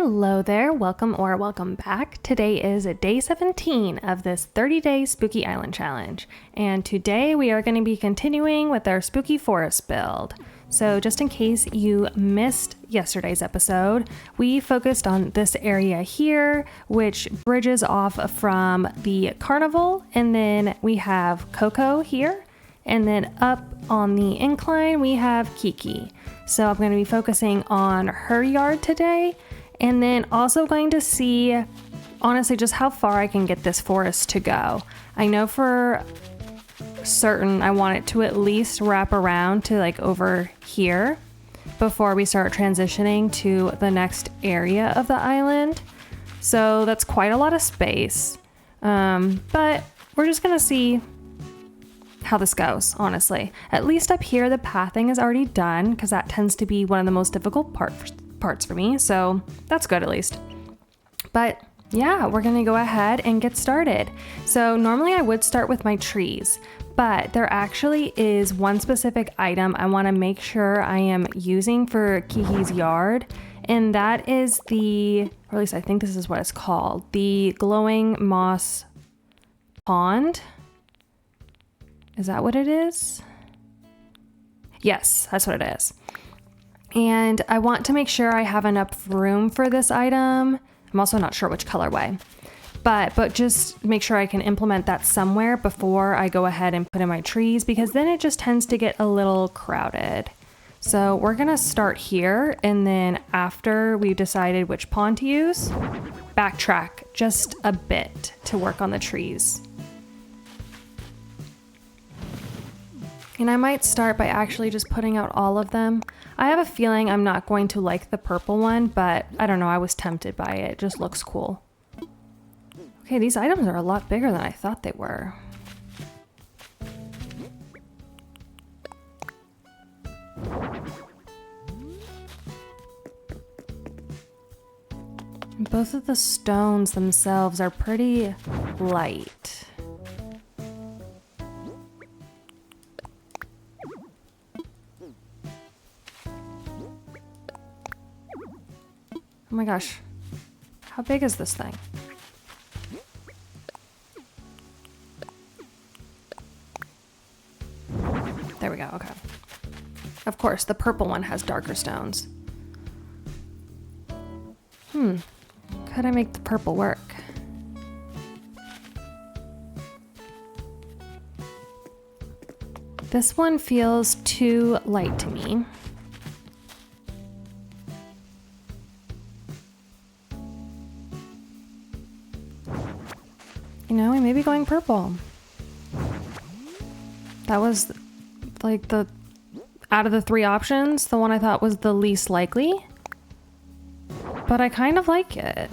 Hello there, welcome back. Today is day 17 of this 30-day Spooky Island Challenge, and today we are going to be continuing with our Spooky Forest build. So just in case you missed yesterday's episode, we focused on this area here, which bridges off from the carnival, and then we have Coco here, and then up on the incline we have Kiki. So I'm going to be focusing on her yard today, and then also going to see, honestly, just how far I can get this forest to go. I know for certain I want it to at least wrap around to like over here before we start transitioning to the next area of the island. So that's quite a lot of space, but we're just going to see how this goes, honestly. At least up here, the pathing is already done because that tends to be one of the most difficult parts for me. So that's good at least. But yeah, we're going to go ahead and get started. So normally I would start with my trees, but there actually is one specific item I want to make sure I am using for Kiki's yard. And that is or at least I think this is what it's called, the glowing moss pond. Is that what it is? Yes, that's what it is. And I want to make sure I have enough room for this item. I'm also not sure which colorway, but just make sure I can implement that somewhere before I go ahead and put in my trees, because then it just tends to get a little crowded. So we're gonna start here, and then after we've decided which pond to use, backtrack just a bit to work on the trees. And I might start by actually just putting out all of them. I have a feeling I'm not going to like the purple one, but I don't know, I was tempted by it. It just looks cool. Okay, these items are a lot bigger than I thought they were. Both of the stones themselves are pretty light. Oh my gosh, how big is this thing? There we go, okay. Of course, the purple one has darker stones. Could I make the purple work? This one feels too light to me. You know, we may be going purple. That was like out of the three options, the one I thought was the least likely. But I kind of like it.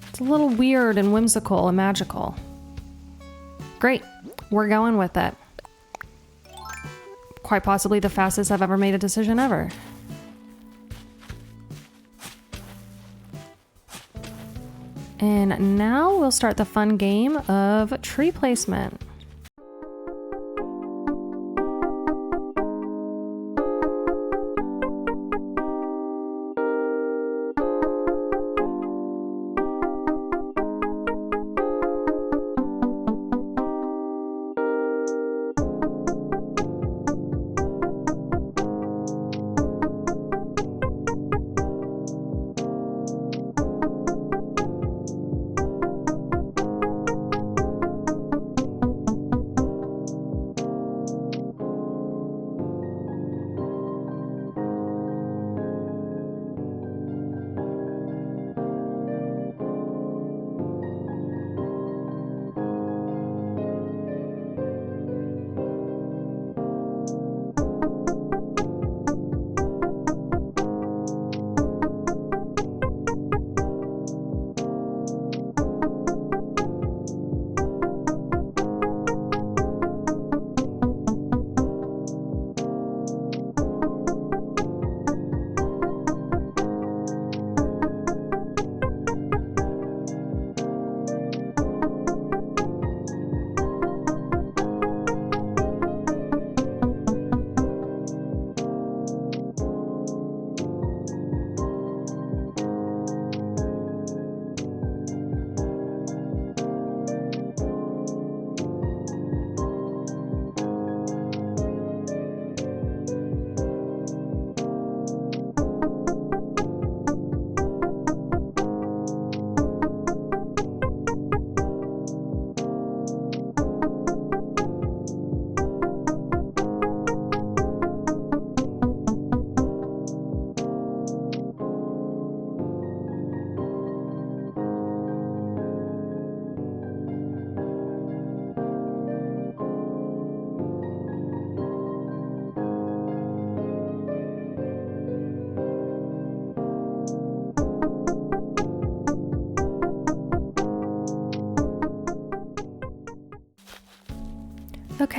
It's a little weird and whimsical and magical. Great, we're going with it. Quite possibly the fastest I've ever made a decision ever. And now we'll start the fun game of tree placement.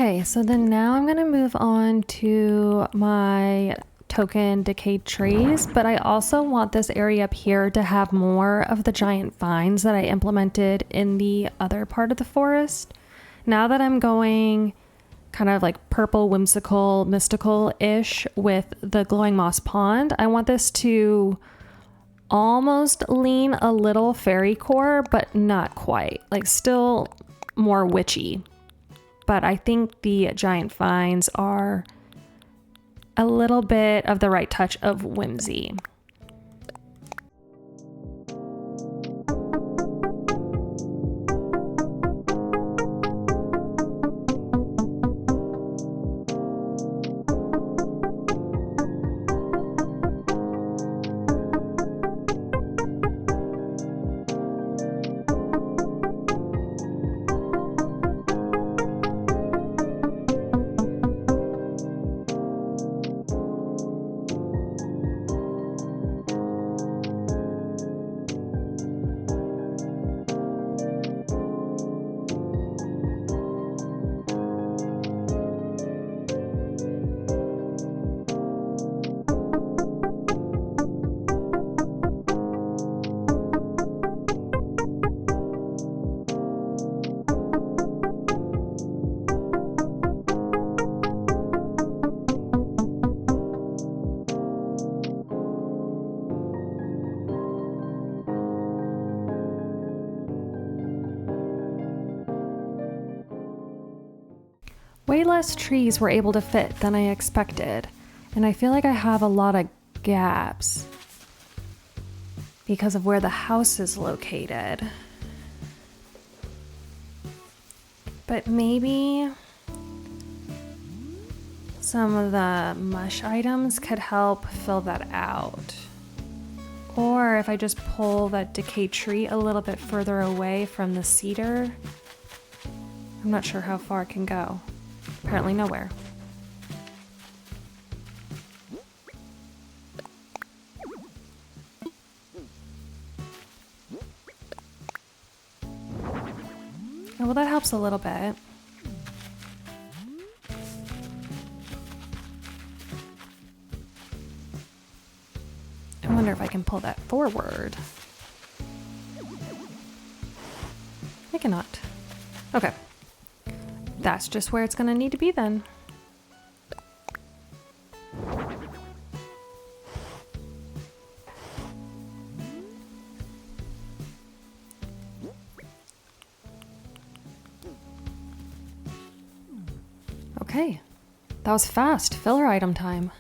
Okay, so then now I'm gonna move on to my token decayed trees, but I also want this area up here to have more of the giant vines that I implemented in the other part of the forest. Now that I'm going kind of like purple, whimsical, mystical-ish with the glowing moss pond, I want this to almost lean a little fairy core, but not quite, like still more witchy. But I think the giant vines are a little bit of the right touch of whimsy. Way less trees were able to fit than I expected, and I feel like I have a lot of gaps because of where the house is located. But maybe some of the mush items could help fill that out. Or if I just pull that decayed tree a little bit further away from the cedar, I'm not sure how far it can go. Apparently nowhere. Oh, well, that helps a little bit. I wonder if I can pull that forward. I cannot. Okay. That's just where it's gonna need to be then. Okay, that was fast. Filler item time.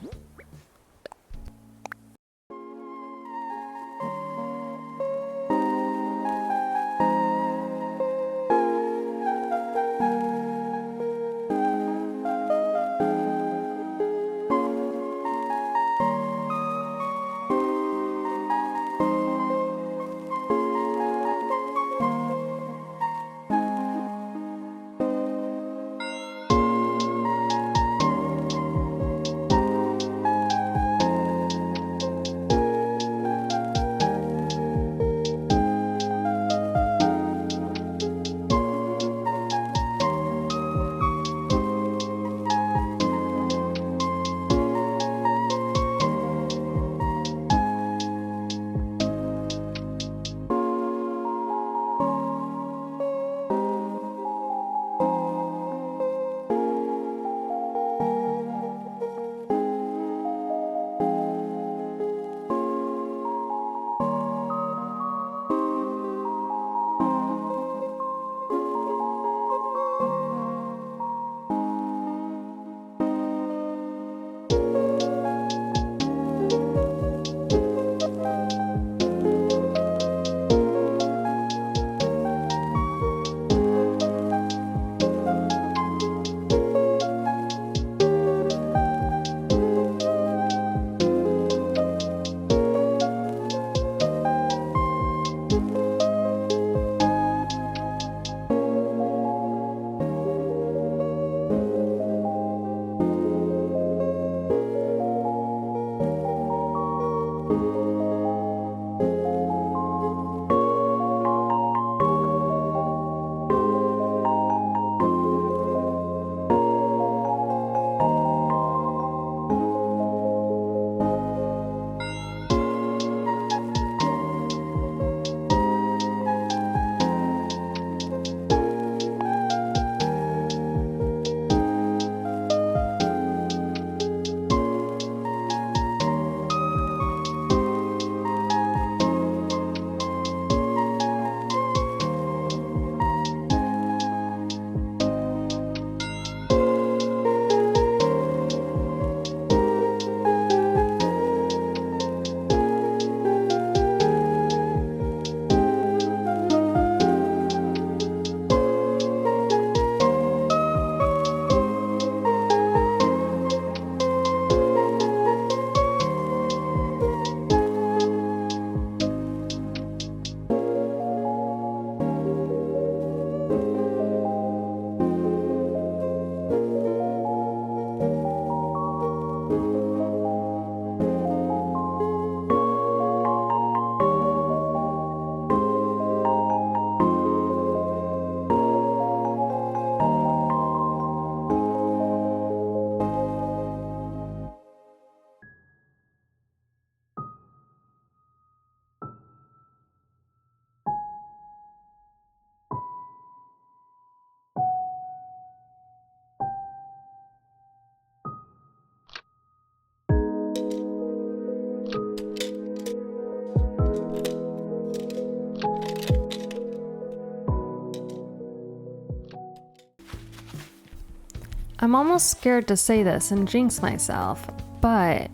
I'm almost scared to say this and jinx myself, but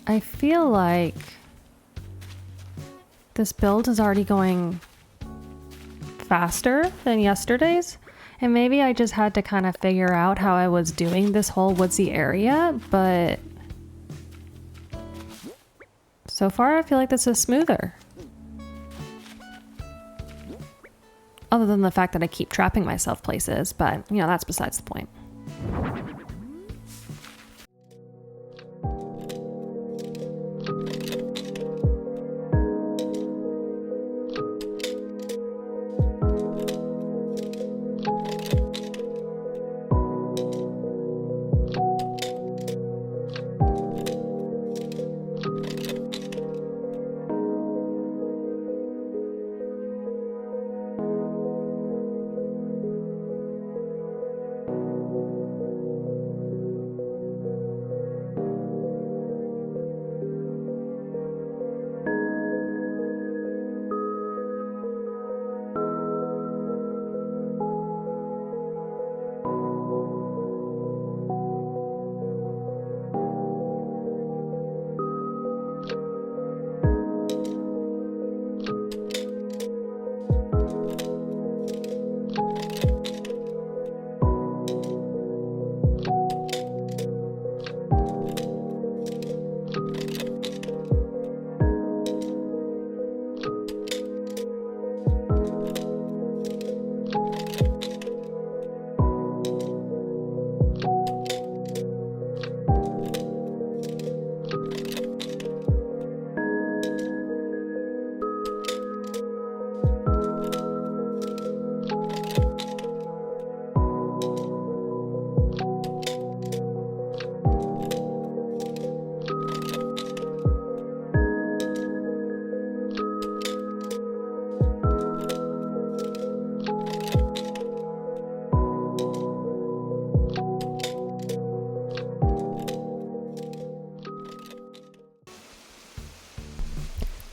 I feel like this build is already going faster than yesterday's, and maybe I just had to kind of figure out how I was doing this whole woodsy area, but so far I feel like this is smoother. Other than the fact that I keep trapping myself places, but you know, that's besides the point.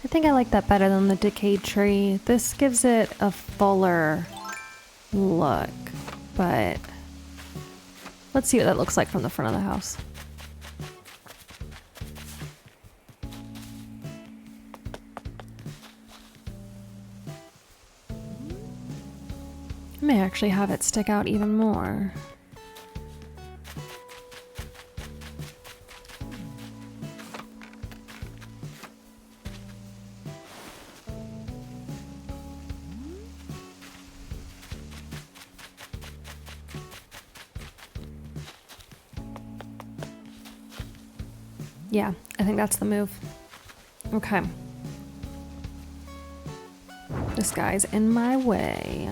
I think I like that better than the decayed tree. This gives it a fuller look, but let's see what that looks like from the front of the house. I may actually have it stick out even more. Yeah, I think that's the move. Okay. This guy's in my way.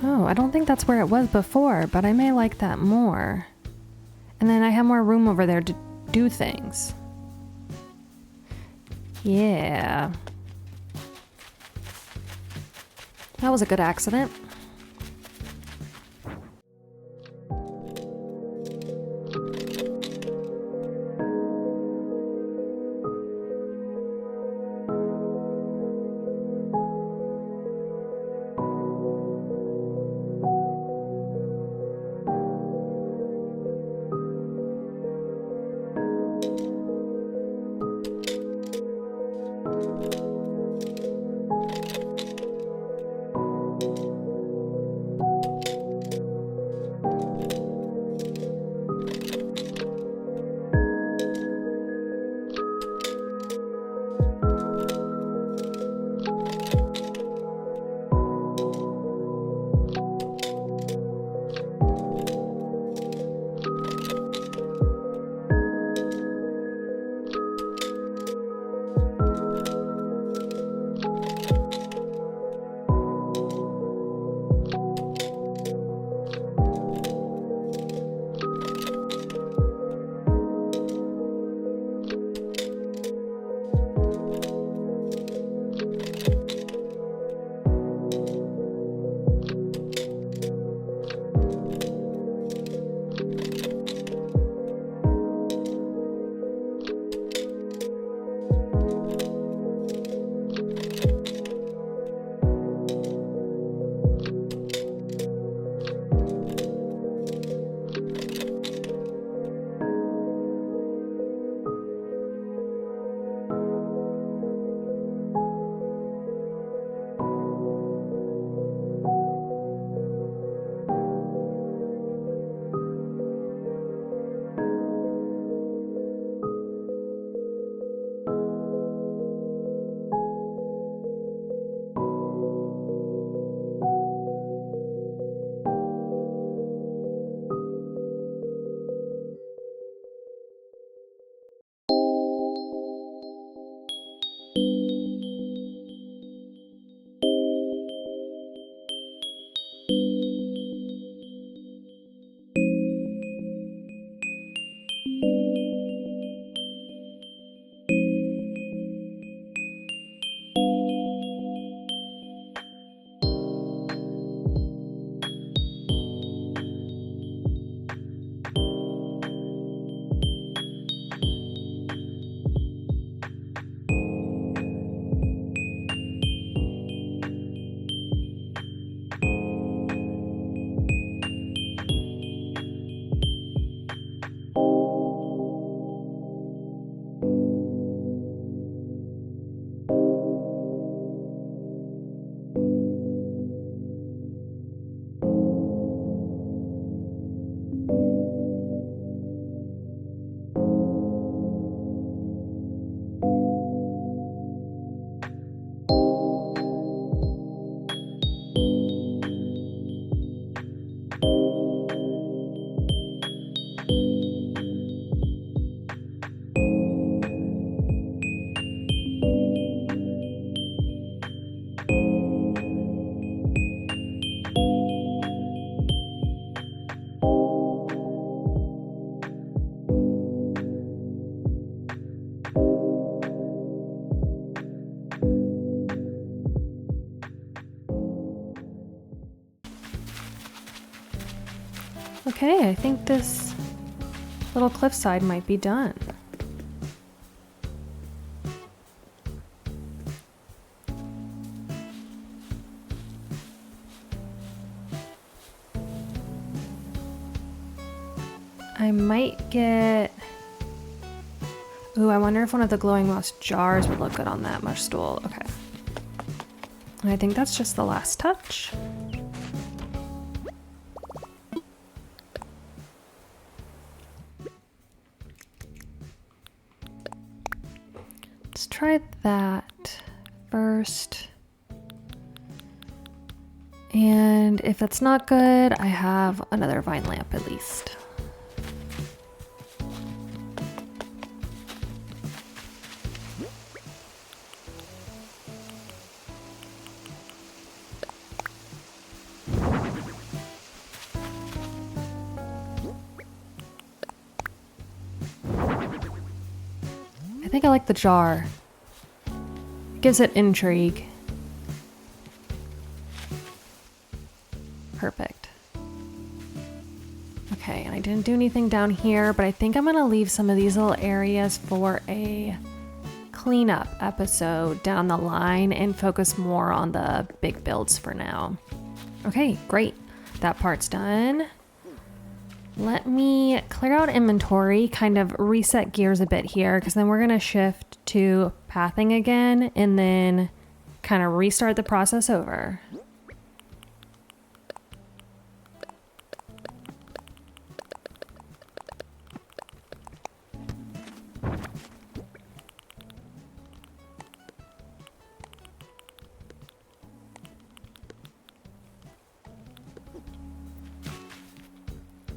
Oh, I don't think that's where it was before, but I may like that more. And then I have more room over there to do things. Yeah. That was a good accident. Okay, I think this little cliffside might be done. I might get... Ooh, I wonder if one of the glowing moss jars would look good on that mush stool. Okay. And I think that's just the last touch. Let's try that first. And if that's not good, I have another vine lamp at least. I think I like the jar. Gives it intrigue. Perfect. Okay, and I didn't do anything down here, but I think I'm gonna leave some of these little areas for a cleanup episode down the line and focus more on the big builds for now. Okay, great. That part's done. Let me clear out inventory, kind of reset gears a bit here, because then we're gonna shift to pathing again and then kind of restart the process over.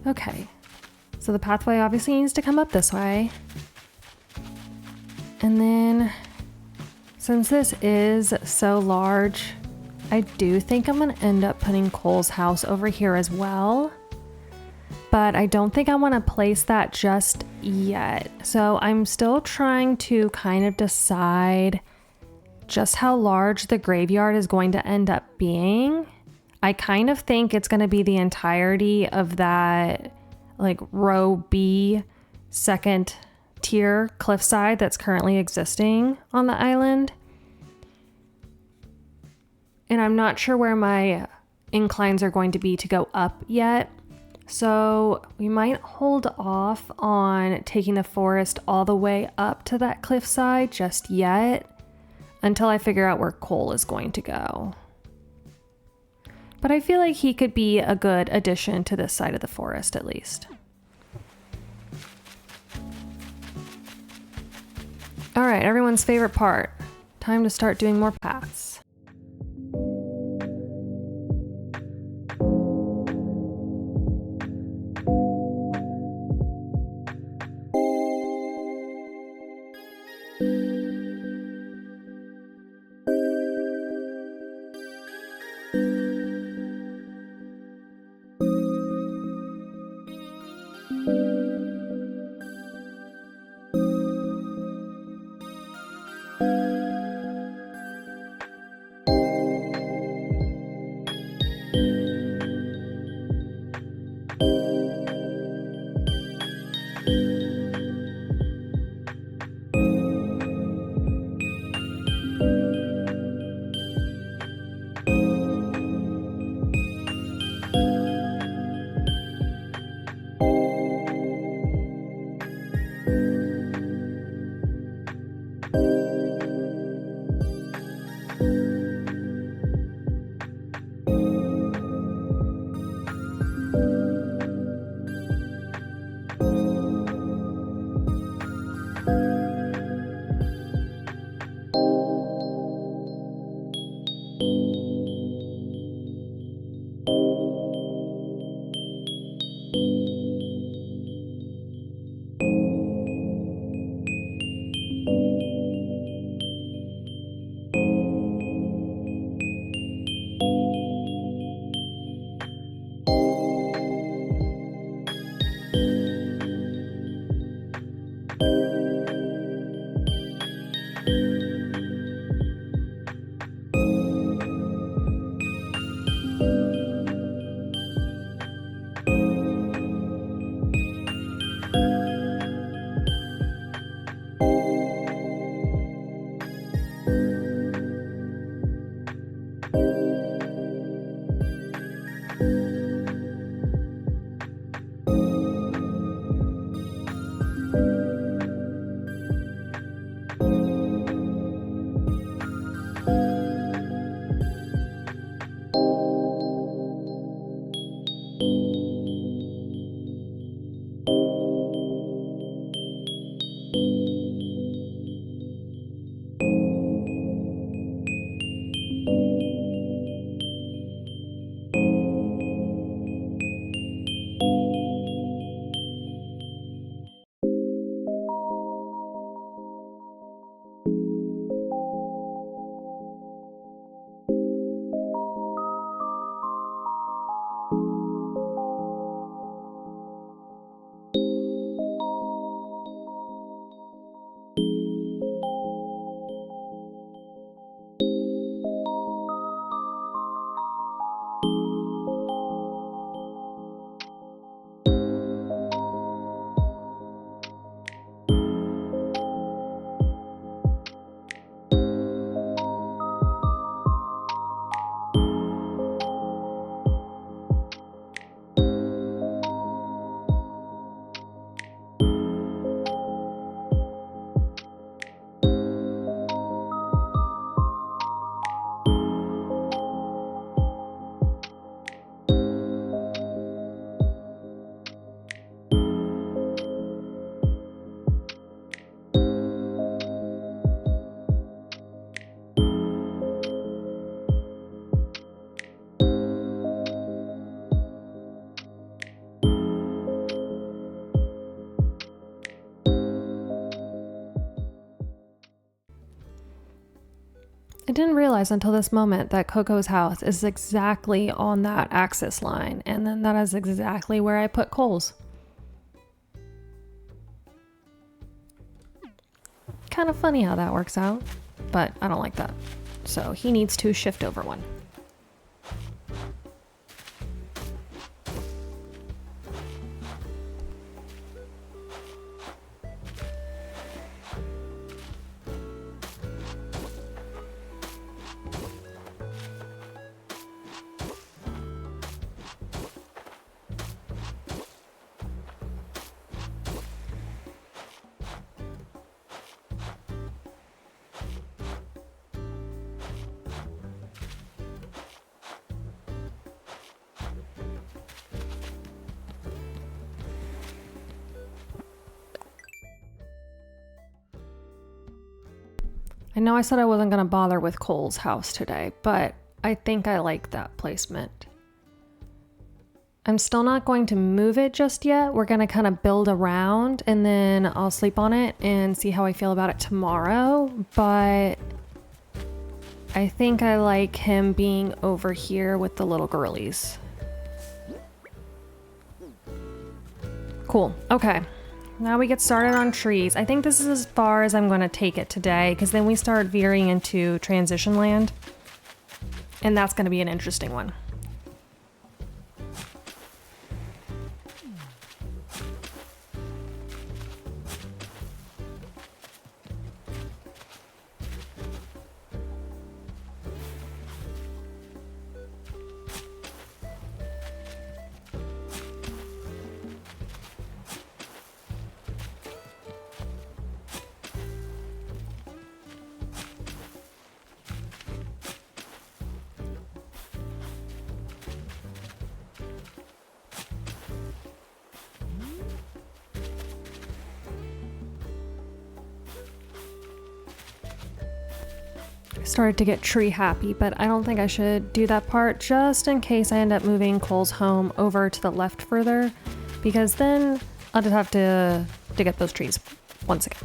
Okay, so the pathway obviously needs to come up this way. And then, since this is so large, I do think I'm gonna end up putting Cole's house over here as well. But I don't think I wanna place that just yet. So I'm still trying to kind of decide just how large the graveyard is going to end up being. I kind of think it's going to be the entirety of that like row B second tier cliffside that's currently existing on the island. And I'm not sure where my inclines are going to be to go up yet. So we might hold off on taking the forest all the way up to that cliffside just yet until I figure out where Cole is going to go. But I feel like he could be a good addition to this side of the forest, at least. All right, everyone's favorite part. Time to start doing more paths. I didn't realize until this moment that Coco's house is exactly on that axis line, and then that is exactly where I put Cole's. Kind of funny how that works out, but I don't like that. So he needs to shift over one. I know I said I wasn't going to bother with Cole's house today, but I think I like that placement. I'm still not going to move it just yet. We're going to kind of build around and then I'll sleep on it and see how I feel about it tomorrow. But I think I like him being over here with the little girlies. Cool. Okay. Now we get started on trees. I think this is as far as I'm going to take it today because then we start veering into transition land. And that's going to be an interesting one. Started to get tree happy, but I don't think I should do that part just in case I end up moving Cole's home over to the left further, because then I'll just have to dig up those trees once again.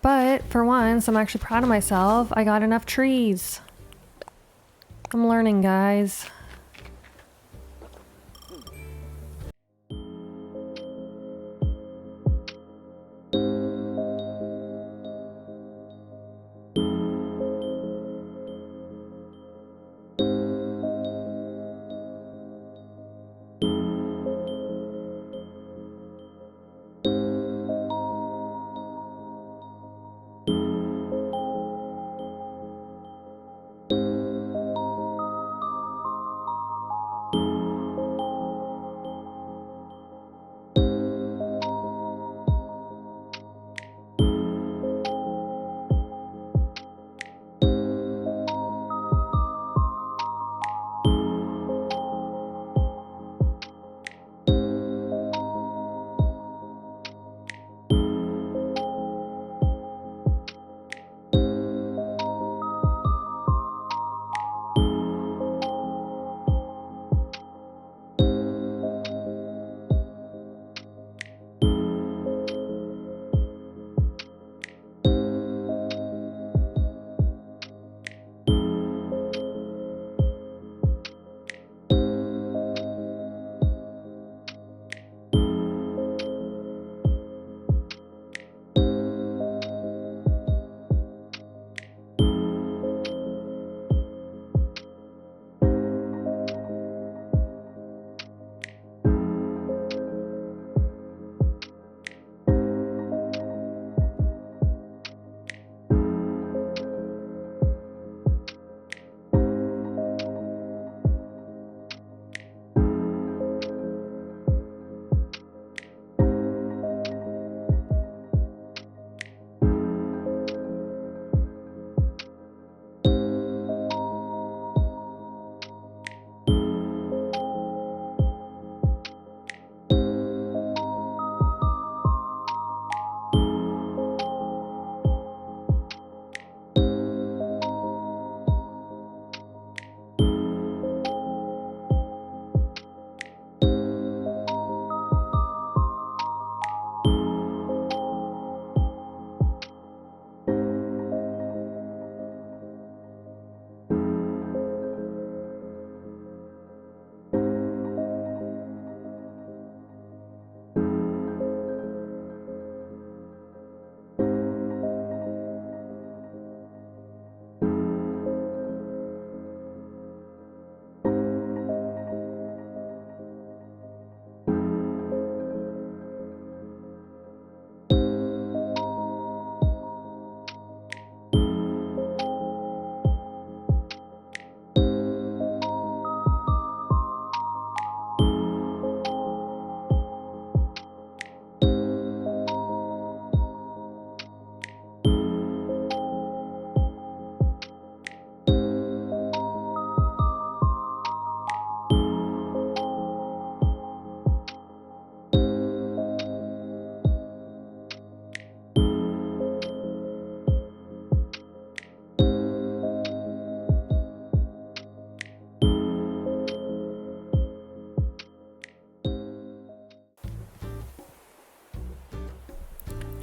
But for once, I'm actually proud of myself. I got enough trees. I'm learning, guys.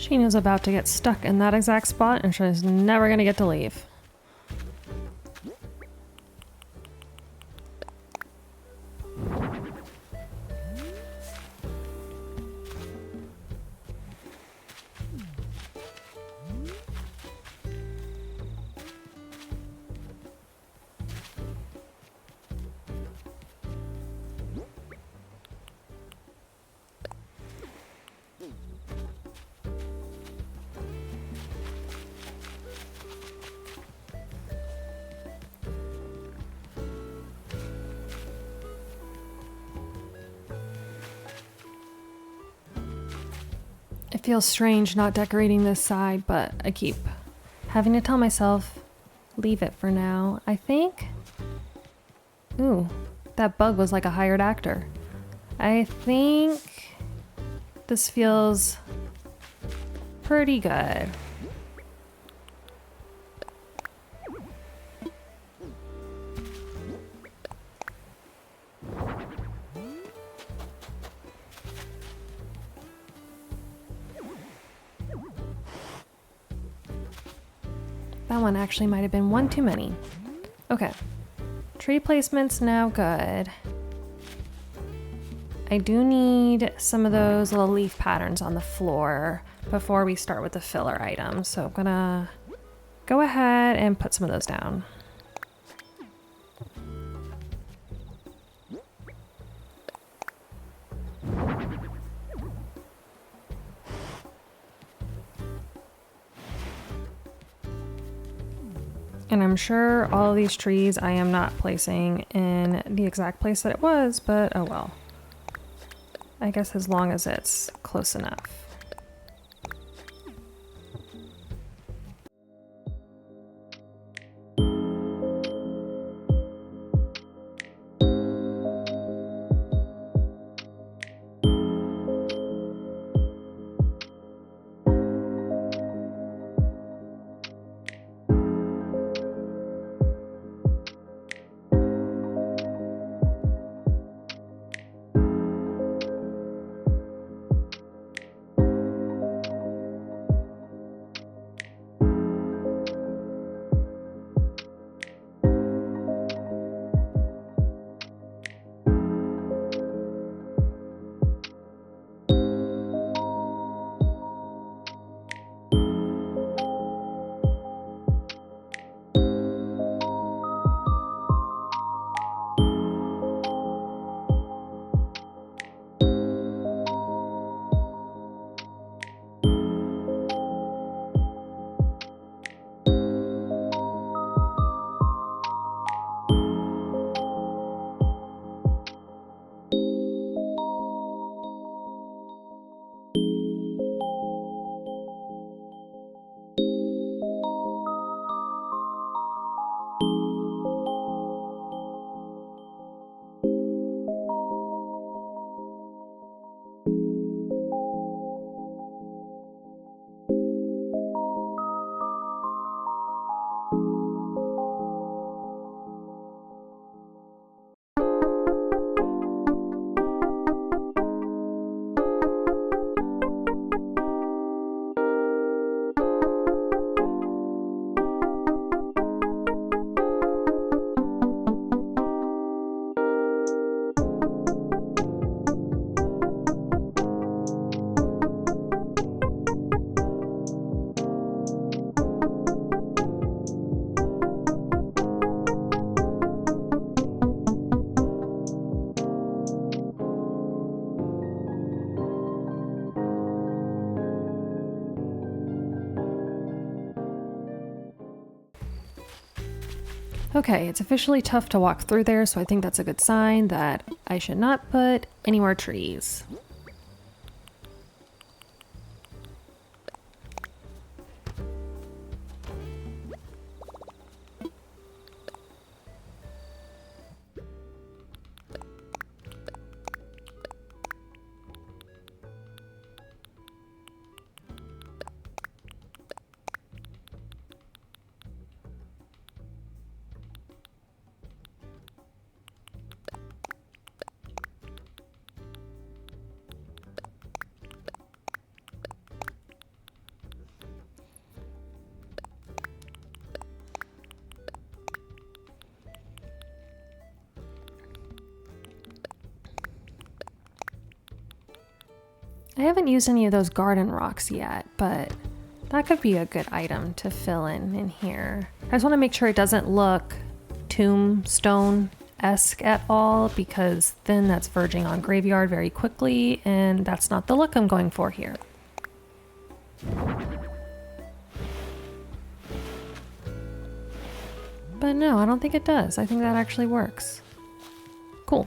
Sheena's about to get stuck in that exact spot and she's never gonna get to leave. It feels strange not decorating this side, but I keep having to tell myself, leave it for now. I think... Ooh, that bug was like a hired actor. I think this feels pretty good. That one actually might have been one too many. Okay, tree placement's now good. I do need some of those little leaf patterns on the floor before we start with the filler items. So I'm gonna go ahead and put some of those down. And I'm sure all of these trees I am not placing in the exact place that it was, but oh well. I guess as long as it's close enough. Okay, it's officially tough to walk through there, so I think that's a good sign that I should not put any more trees. I haven't used any of those garden rocks yet, but that could be a good item to fill in here. I just want to make sure it doesn't look tombstone-esque at all, because then that's verging on graveyard very quickly, and that's not the look I'm going for here. But no, I don't think it does. I think that actually works. Cool.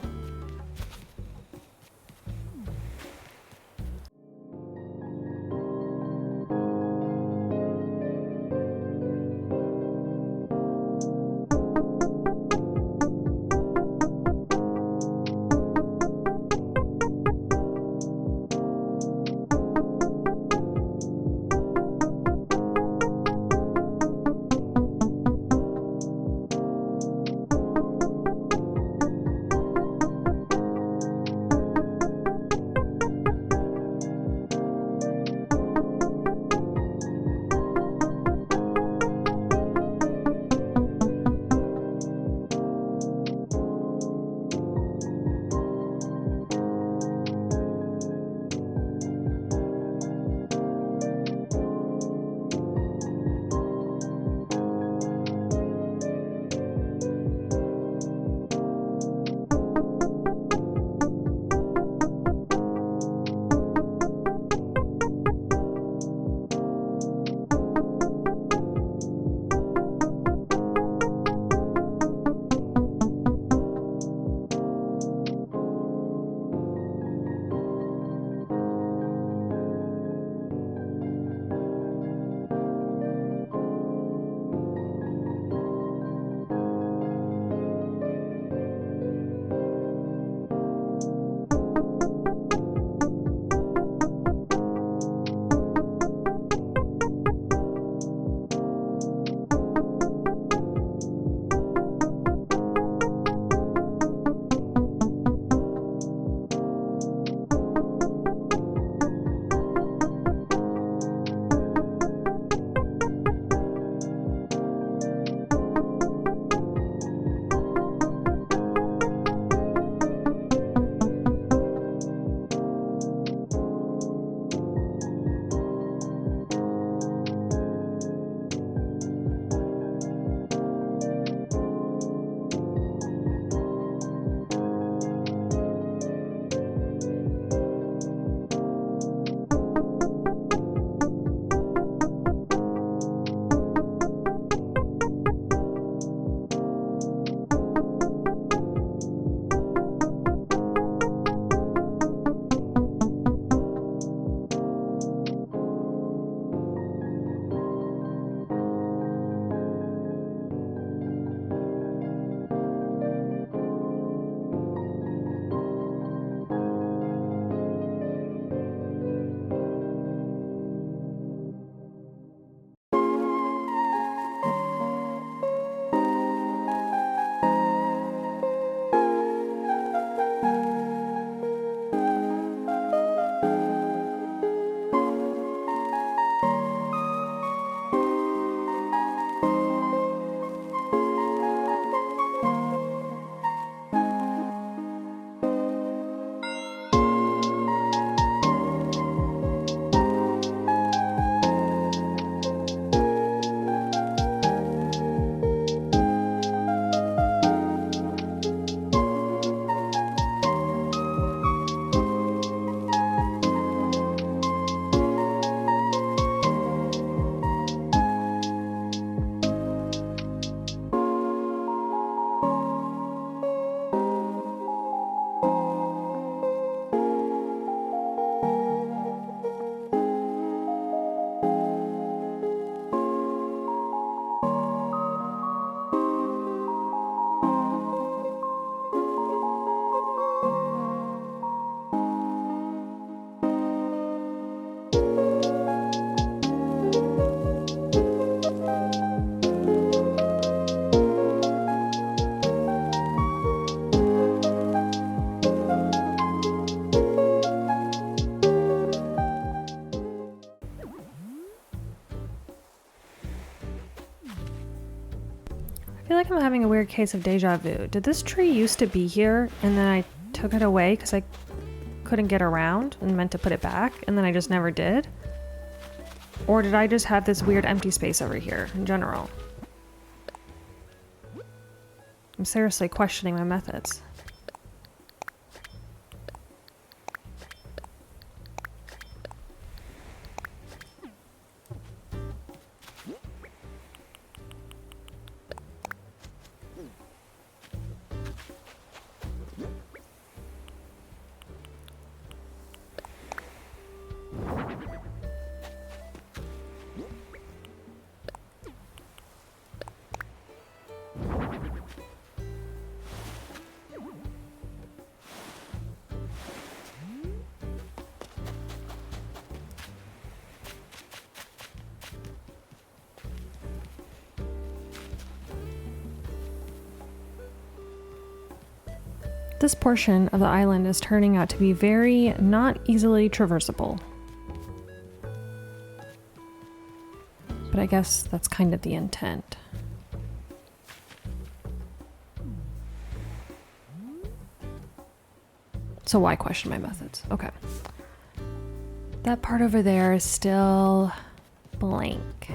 I feel like I'm having a weird case of deja vu. Did this tree used to be here and then I took it away because I couldn't get around and meant to put it back, and then I just never did? Or did I just have this weird empty space over here in general? I'm seriously questioning my methods. This portion of the island is turning out to be very not easily traversable. But I guess that's kind of the intent. So why question my methods? Okay. That part over there is still blank.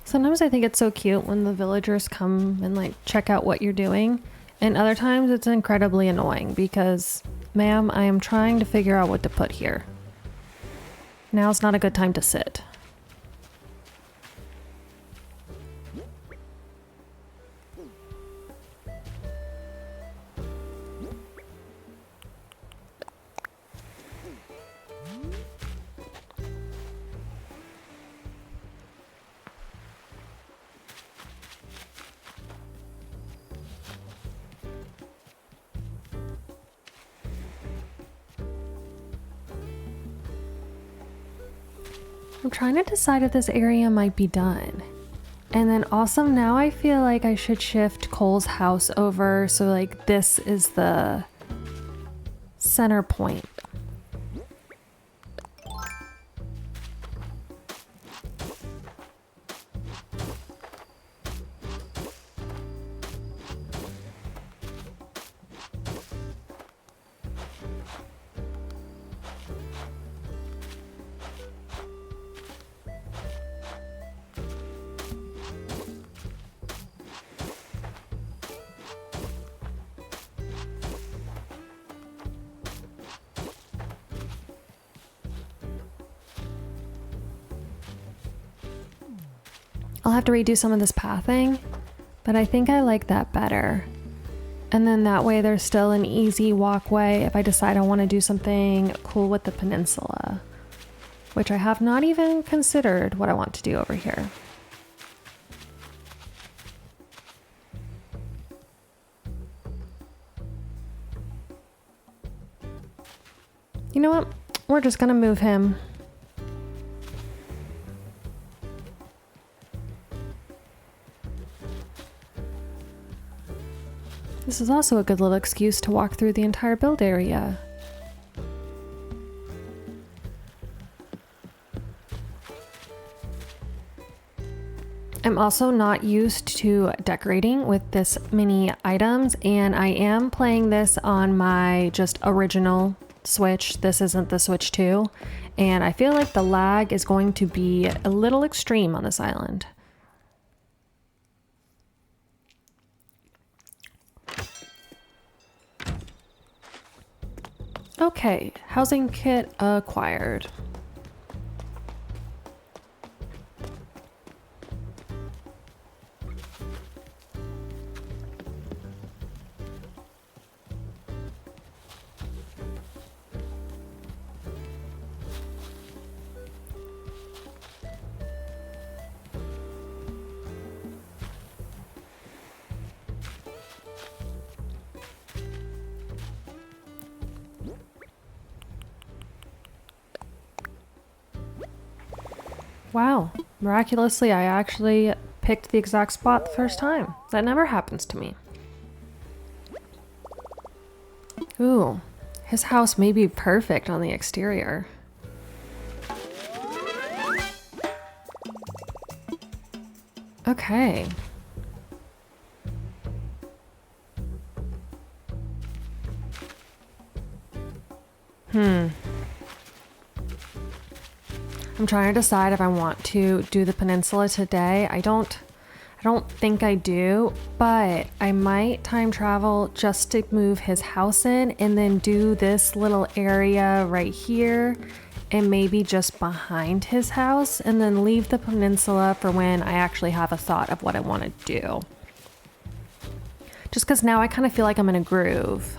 Sometimes I think it's so cute when the villagers come and like check out what you're doing, and other times it's incredibly annoying because, ma'am, I am trying to figure out what to put here. Now's not a good time to sit. I'm trying to decide if this area might be done. And then also now I feel like I should shift Cole's house over so like this is the center point. I'll have to redo some of this pathing, but I think I like that better. And then that way there's still an easy walkway if I decide I want to do something cool with the peninsula, which I have not even considered what I want to do over here. You You know what? We're just gonna move him. This is also a good little excuse to walk through the entire build area. I'm also not used to decorating with this many items, and I am playing this on my just original Switch. This isn't the Switch 2, and I feel like the lag is going to be a little extreme on this island. Okay, housing kit acquired. Wow, miraculously I actually picked the exact spot the first time. That never happens to me. Ooh, his house may be perfect on the exterior. Okay. I'm trying to decide if I want to do the peninsula today. I don't think I do, but I might time travel just to move his house in and then do this little area right here and maybe just behind his house, and then leave the peninsula for when I actually have a thought of what I want to do. Just because now I kind of feel like I'm in a groove.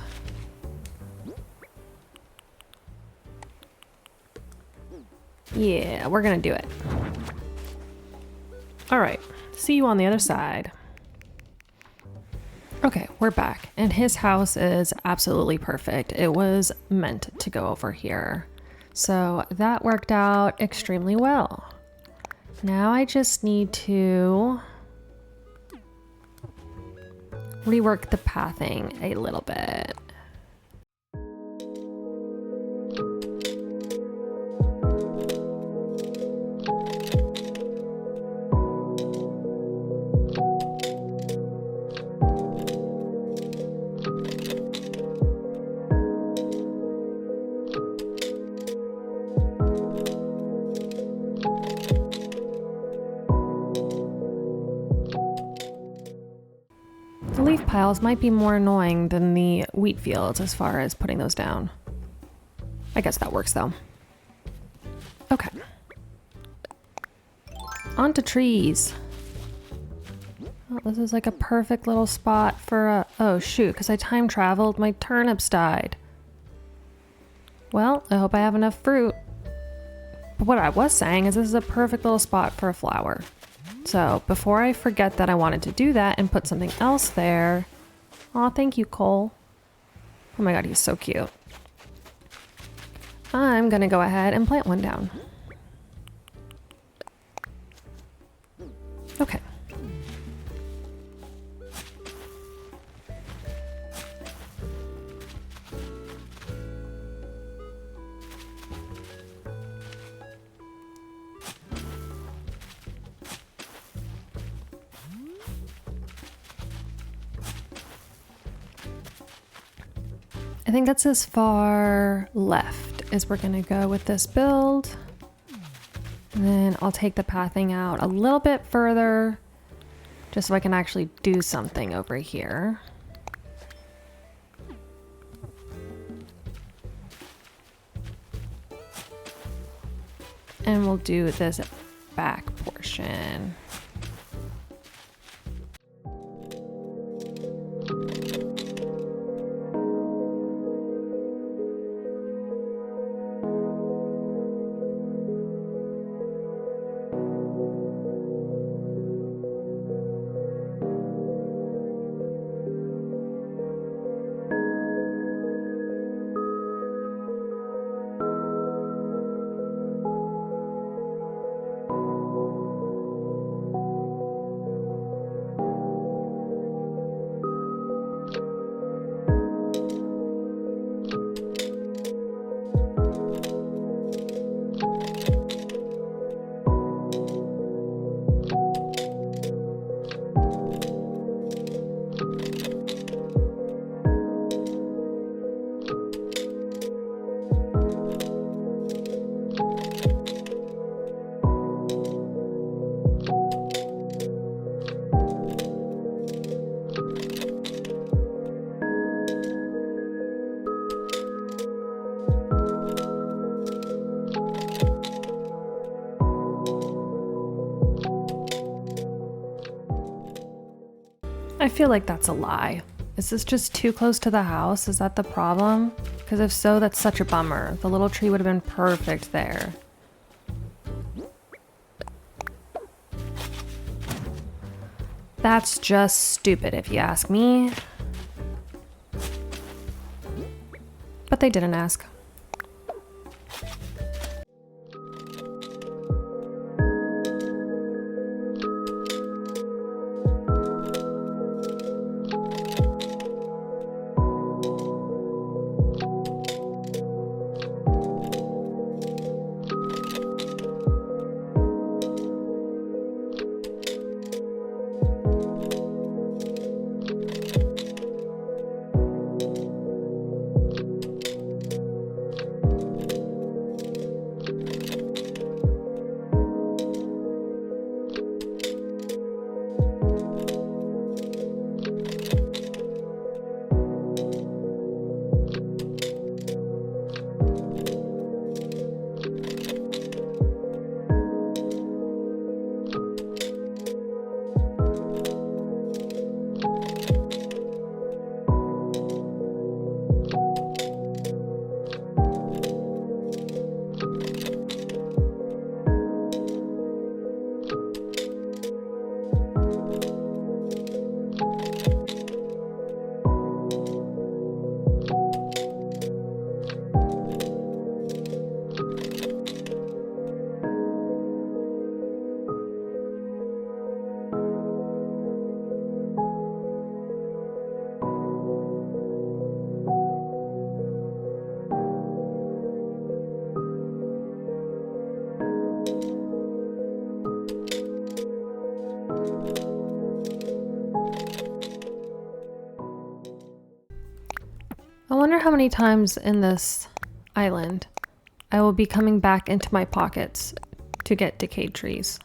Yeah, we're gonna do it. All right, see you on the other side. Okay, we're back, and his house is absolutely perfect. It was meant to go over here. So that worked out extremely well. Now I just need to rework the pathing a little bit. The leaf piles might be more annoying than the wheat fields as far as putting those down. I guess that works though. Okay. On to trees. Oh, this is like a perfect little spot for a... Oh shoot, because I time traveled, my turnips died. Well, I hope I have enough fruit. But what I was saying is this is a perfect little spot for a flower. So before I forget that I wanted to do that and put something else there. Aw, thank you, Cole. Oh my god, he's so cute. I'm gonna go ahead and plant one down. Okay. I think that's as far left as we're gonna go with this build. And then I'll take the pathing out a little bit further just so I can actually do something over here. And we'll do this back portion. I feel like that's a lie. Is this just too close to the house? Is that the problem? Because if so, that's such a bummer. The little tree would have been perfect there. That's just stupid if you ask me. But they didn't ask. I wonder how many times in this island I will be coming back into my pockets to get decayed trees.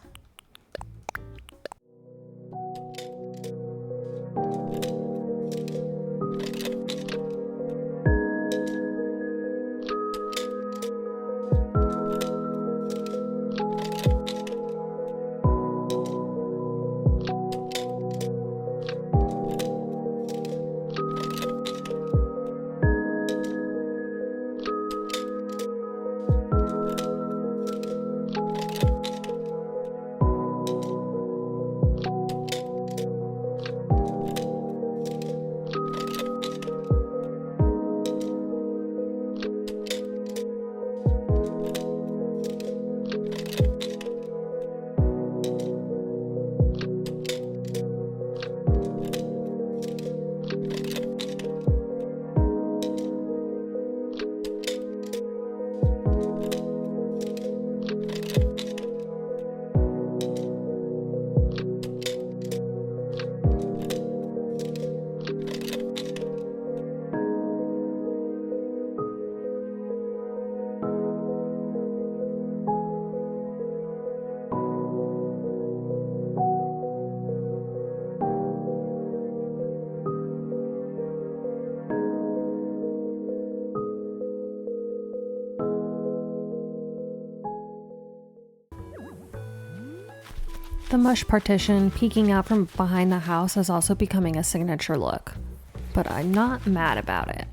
The mush partition peeking out from behind the house is also becoming a signature look, but I'm not mad about it.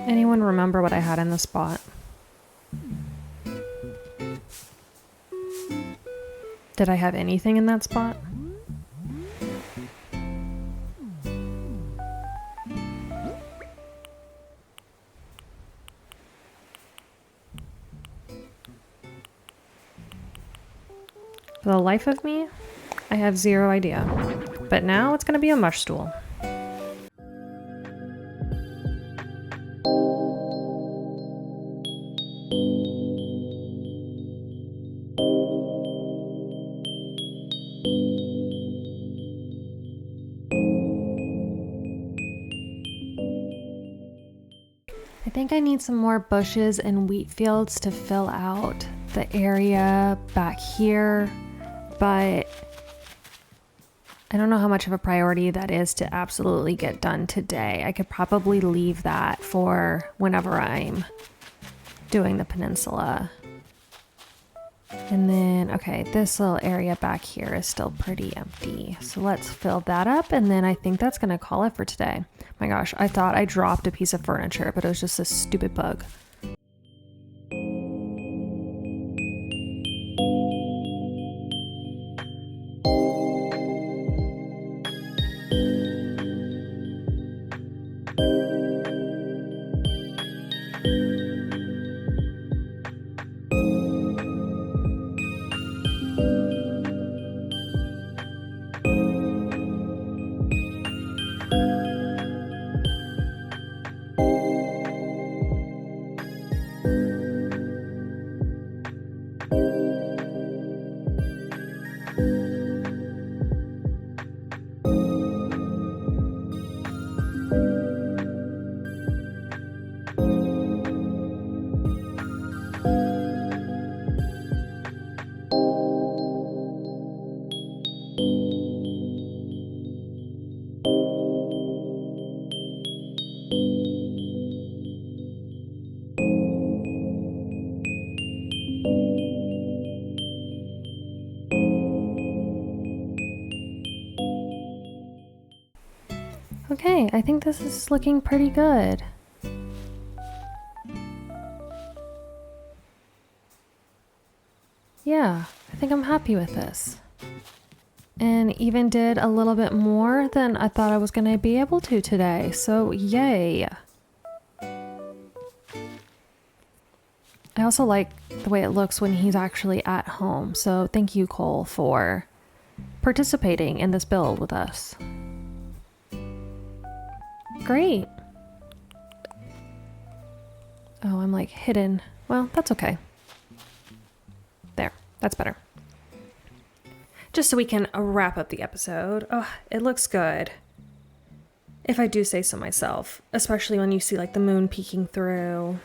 Anyone remember what I had in the spot? Did I have anything in that spot? For the life of me, I have zero idea. But now it's gonna be a mush stool. I think I need some more bushes and wheat fields to fill out the area back here, but I don't know how much of a priority that is to absolutely get done today. I could probably leave that for whenever I'm doing the peninsula. And then, okay, this little area back here is still pretty empty. So let's fill that up, and then I think that's gonna call it for today. My gosh, I thought I dropped a piece of furniture, but it was just a stupid bug. Okay, I think this is looking pretty good. Yeah, I think I'm happy with this. And even did a little bit more than I thought I was going to be able to today, so yay. I also like the way it looks when he's actually at home, so thank you, Cole, for participating in this build with us. Great. Oh, I'm like hidden. Well, that's okay. There, that's better. Just so we can wrap up the episode. Oh, it looks good. If I do say so myself, especially when you see like the moon peeking through.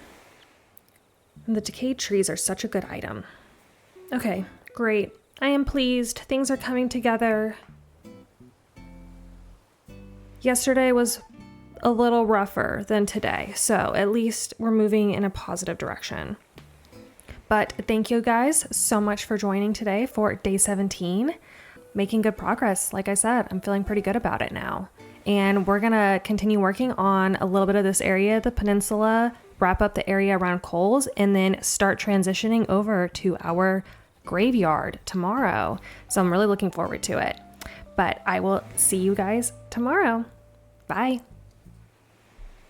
And the decayed trees are such a good item. Okay, great. I am pleased. Things are coming together. Yesterday was a little rougher than today. So at least we're moving in a positive direction. But thank you guys so much for joining today for day 17. Making good progress. Like I said, I'm feeling pretty good about it now. And we're going to continue working on a little bit of this area, the peninsula, wrap up the area around Coles, and then start transitioning over to our graveyard tomorrow. So I'm really looking forward to it. But I will see you guys tomorrow. Bye.